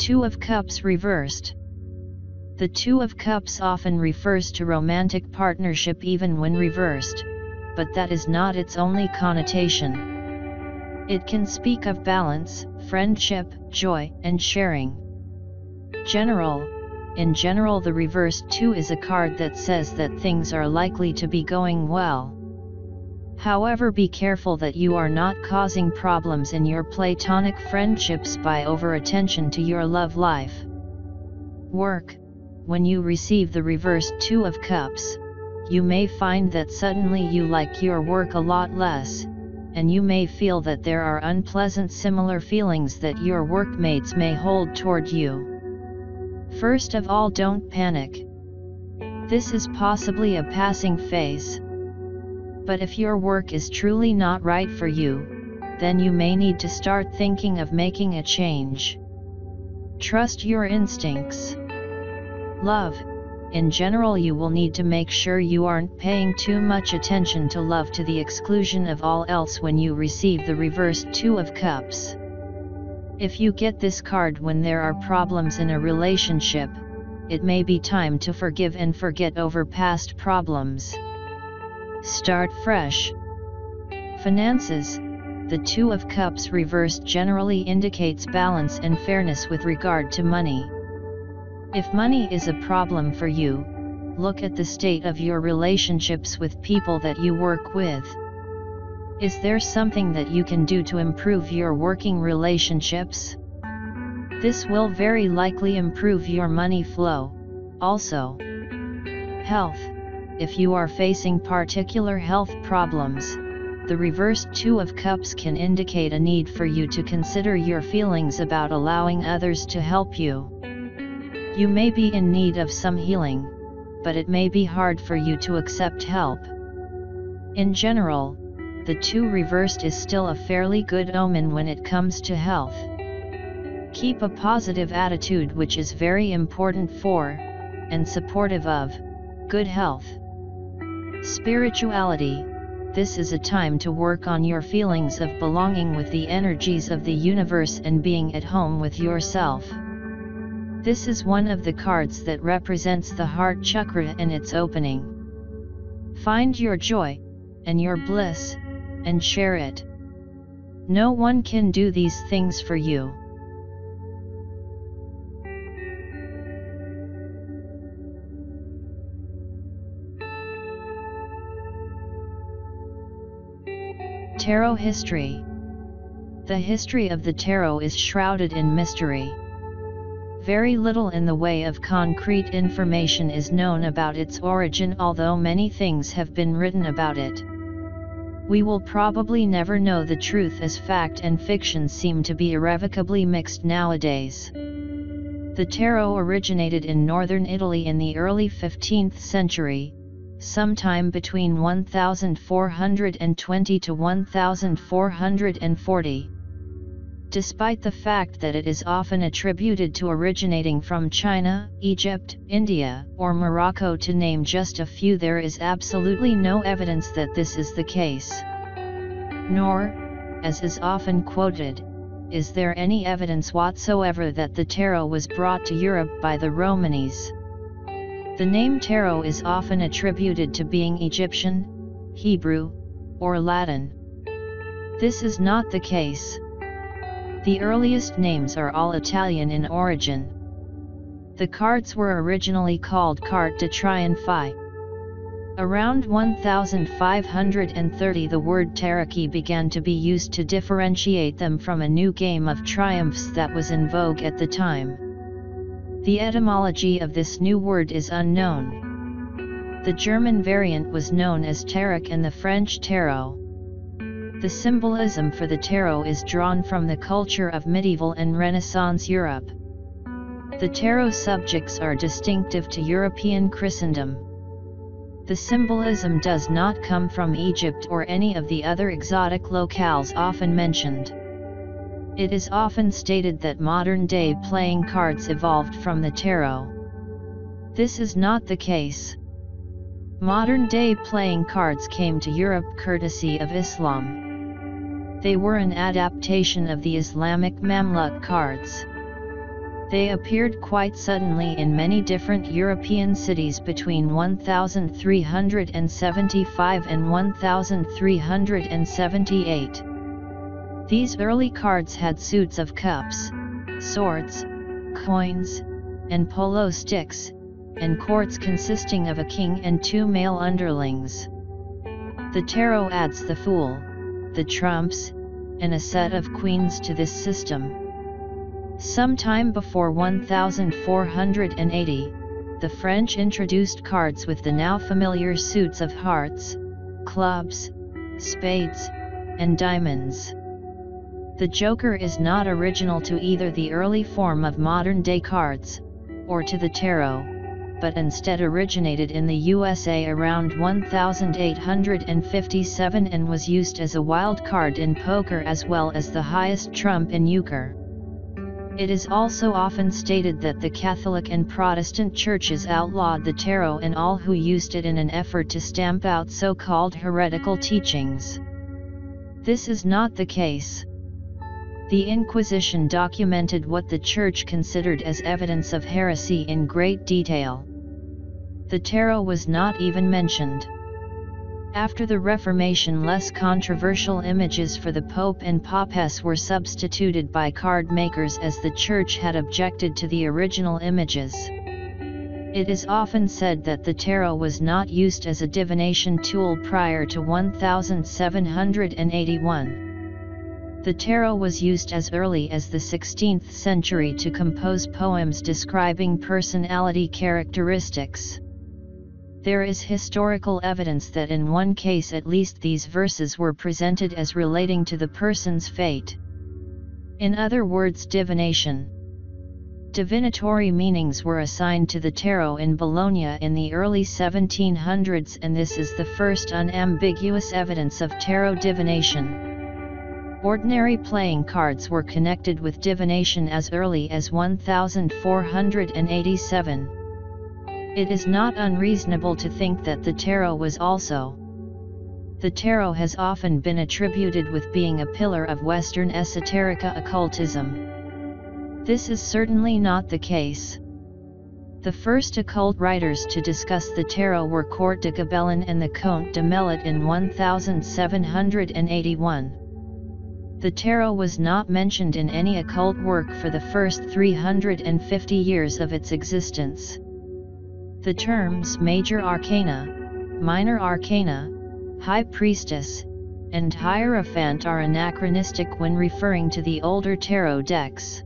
Two of Cups reversed. The Two of Cups often refers to romantic partnership even when reversed, but that is not its only connotation. It can speak of balance, friendship, joy, and sharing. In general, the reversed Two is a card that says that things are likely to be going well. However, be careful that you are not causing problems in your platonic friendships by over-attention to your love life. Work. When you receive the reversed Two of Cups, you may find that suddenly you like your work a lot less, and you may feel that there are unpleasant similar feelings that your workmates may hold toward you. First of all, don't panic. This is possibly a passing phase. But if your work is truly not right for you, then you may need to start thinking of making a change. Trust your instincts. Love. In general, you will need to make sure you aren't paying too much attention to love to the exclusion of all else when you receive the reversed Two of Cups. If you get this card when there are problems in a relationship, it may be time to forgive and forget over past problems. Start fresh. Finances. The Two of Cups reversed generally indicates balance and fairness with regard to money. If money is a problem for you, look at the state of your relationships with people that you work with. Is there something that you can do to improve your working relationships? This will very likely improve your money flow. Also, health. If you are facing particular health problems, the reversed Two of Cups can indicate a need for you to consider your feelings about allowing others to help you. You may be in need of some healing, but it may be hard for you to accept help. In general, the Two reversed is still a fairly good omen when it comes to health. Keep a positive attitude, which is very important for, and supportive of, good health. Spirituality. This is a time to work on your feelings of belonging with the energies of the universe and being at home with yourself. This is one of the cards that represents the heart chakra and its opening. Find your joy, and your bliss, and share it. No one can do these things for you. Tarot history. The history of the tarot is shrouded in mystery. Very little in the way of concrete information is known about its origin, although many things have been written about it. We will probably never know the truth, as fact and fiction seem to be irrevocably mixed nowadays. The tarot originated in northern Italy in the early 15th century, sometime between 1420 to 1440. Despite the fact that it is often attributed to originating from China, Egypt, India, or Morocco, to name just a few, there is absolutely no evidence that this is the case. Nor, as is often quoted, is there any evidence whatsoever that the tarot was brought to Europe by the Romanis. The name tarot is often attributed to being Egyptian, Hebrew, or Latin. This is not the case. The earliest names are all Italian in origin. The cards were originally called carte de triomphe. Around 1530 the word tarocchi began to be used to differentiate them from a new game of triumphs that was in vogue at the time. The etymology of this new word is unknown. The German variant was known as tarot and the French tarot. The symbolism for the tarot is drawn from the culture of medieval and Renaissance Europe. The tarot subjects are distinctive to European Christendom. The symbolism does not come from Egypt or any of the other exotic locales often mentioned. It is often stated that modern-day playing cards evolved from the tarot. This is not the case. Modern-day playing cards came to Europe courtesy of Islam. They were an adaptation of the Islamic Mamluk cards. They appeared quite suddenly in many different European cities between 1375 and 1378. These early cards had suits of cups, swords, coins, and polo sticks, and courts consisting of a king and two male underlings. The tarot adds the Fool, the trumps, and a set of queens to this system. Sometime before 1480, the French introduced cards with the now familiar suits of hearts, clubs, spades, and diamonds. The Joker is not original to either the early form of modern-day cards, or to the tarot, but instead originated in the USA around 1857 and was used as a wild card in poker as well as the highest trump in euchre. It is also often stated that the Catholic and Protestant churches outlawed the tarot and all who used it in an effort to stamp out so-called heretical teachings. This is not the case. The Inquisition documented what the Church considered as evidence of heresy in great detail. The tarot was not even mentioned. After the Reformation, less controversial images for the Pope and Papess were substituted by card makers as the Church had objected to the original images. It is often said that the tarot was not used as a divination tool prior to 1781. The tarot was used as early as the 16th century to compose poems describing personality characteristics. There is historical evidence that in one case at least these verses were presented as relating to the person's fate. In other words, divination. Divinatory meanings were assigned to the tarot in Bologna in the early 1700s, and this is the first unambiguous evidence of tarot divination. Ordinary playing cards were connected with divination as early as 1487. It is not unreasonable to think that the tarot was also. The tarot has often been attributed with being a pillar of Western esoterica occultism. This is certainly not the case. The first occult writers to discuss the tarot were Court de Gobelin and the Comte de Melot in 1781. The tarot was not mentioned in any occult work for the first 350 years of its existence. The terms Major Arcana, Minor Arcana, High Priestess, and Hierophant are anachronistic when referring to the older tarot decks.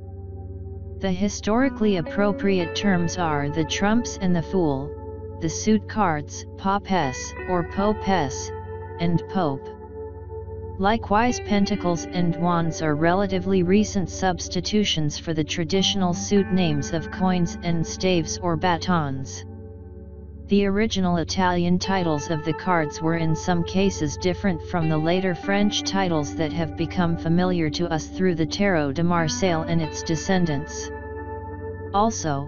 The historically appropriate terms are the trumps and the fool, the suit cards, Papess or Popess, and Pope. Likewise, pentacles and wands are relatively recent substitutions for the traditional suit names of coins and staves or batons. The original Italian titles of the cards were in some cases different from the later French titles that have become familiar to us through the Tarot de Marseille and its descendants. Also,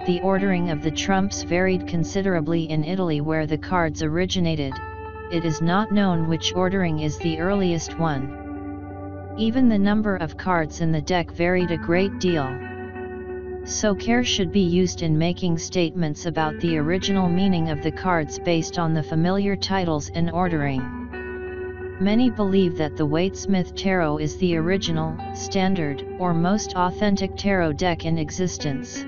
the ordering of the trumps varied considerably in Italy where the cards originated. It is not known which ordering is the earliest one. Even the number of cards in the deck varied a great deal. So care should be used in making statements about the original meaning of the cards based on the familiar titles and ordering. Many believe that the Waite-Smith Tarot is the original, standard, or most authentic tarot deck in existence.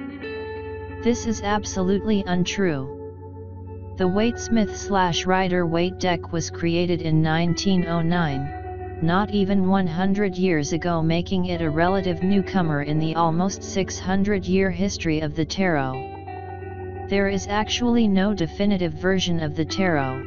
This is absolutely untrue. The Waite-Smith/Rider-Waite deck was created in 1909. Not even 100 years ago, making it a relative newcomer in the almost 600-year history of the tarot. There is actually no definitive version of the tarot.